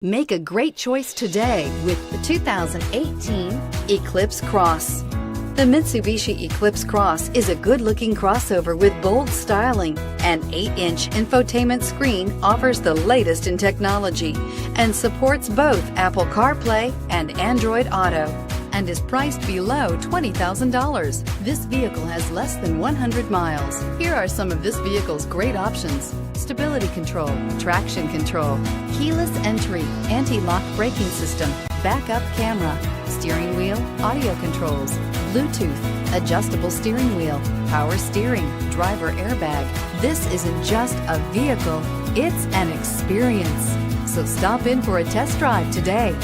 Make a great choice today with the 2018 Eclipse Cross. The Mitsubishi Eclipse Cross is a good-looking crossover with bold styling. An 8-inch infotainment screen offers the latest in technology and supports both Apple CarPlay and Android Auto, and is priced below $20,000. This vehicle has less than 100 miles. Here are some of this vehicle's great options: stability control, traction control, keyless entry, anti-lock braking system, backup camera, steering wheel audio controls, Bluetooth, adjustable steering wheel, power steering, driver airbag. This isn't just a vehicle, it's an experience. So stop in for a test drive today.